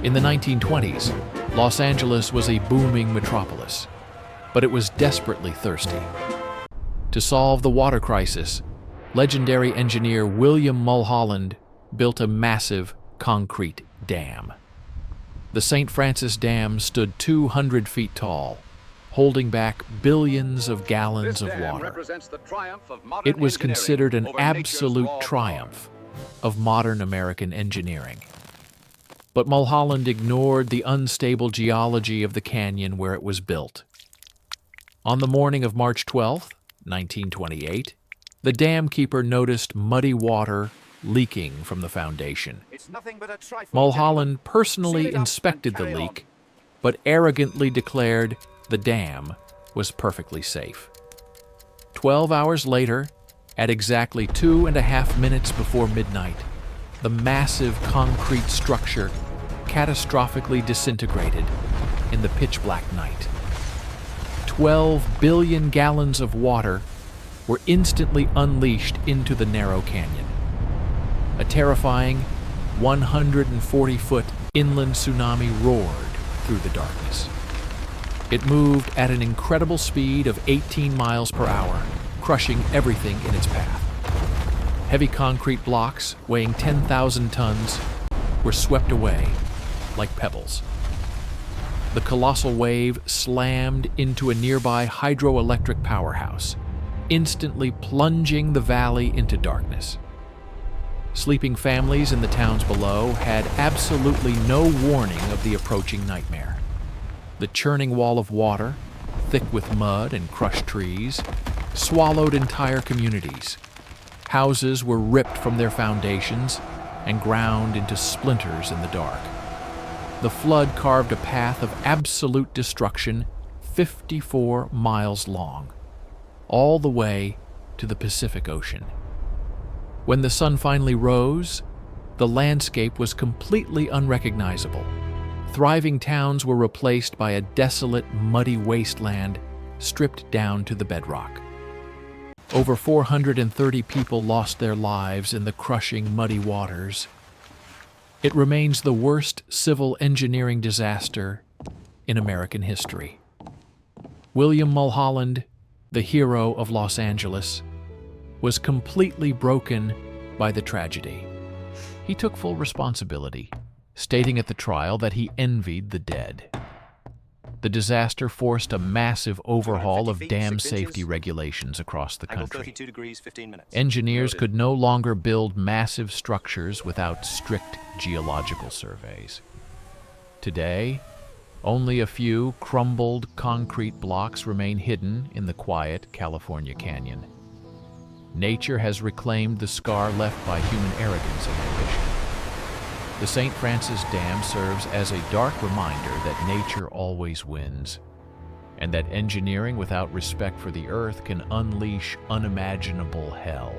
In the 1920s, Los Angeles was a booming metropolis, but it was desperately thirsty. To solve the water crisis, legendary engineer William Mulholland built a massive concrete dam. The St. Francis Dam stood 200 feet tall, holding back billions of gallons of water. It was considered an absolute triumph of modern American engineering. But Mulholland ignored the unstable geology of the canyon where it was built. On the morning of March 12, 1928, the dam keeper noticed muddy water leaking from the foundation. Mulholland personally inspected the leak, but arrogantly declared the dam was perfectly safe. 12 hours later, at exactly 2.5 minutes before midnight, the massive concrete structure catastrophically disintegrated in the pitch-black night. 12 billion gallons of water were instantly unleashed into the narrow canyon. A terrifying 140-foot inland tsunami roared through the darkness. It moved at an incredible speed of 18 miles per hour, crushing everything in its path. Heavy concrete blocks weighing 10,000 tons were swept away like pebbles. The colossal wave slammed into a nearby hydroelectric powerhouse, instantly plunging the valley into darkness. Sleeping families in the towns below had absolutely no warning of the approaching nightmare. The churning wall of water, thick with mud and crushed trees, swallowed entire communities. Houses were ripped from their foundations and ground into splinters in the dark. The flood carved a path of absolute destruction 54 miles long, all the way to the Pacific Ocean. When the sun finally rose, the landscape was completely unrecognizable. Thriving towns were replaced by a desolate, muddy wasteland stripped down to the bedrock. Over 430 people lost their lives in the crushing, muddy waters. It remains the worst civil engineering disaster in American history. William Mulholland, the hero of Los Angeles, was completely broken by the tragedy. He took full responsibility, stating at the trial that he envied the dead. The disaster forced a massive overhaul of dam safety regulations across the country. Engineers could no longer build massive structures without strict geological surveys. Today, only a few crumbled concrete blocks remain hidden in the quiet California canyon. Nature has reclaimed the scar left by human arrogance and ambition. The St. Francis Dam serves as a dark reminder that nature always wins, and that engineering without respect for the earth can unleash unimaginable hell.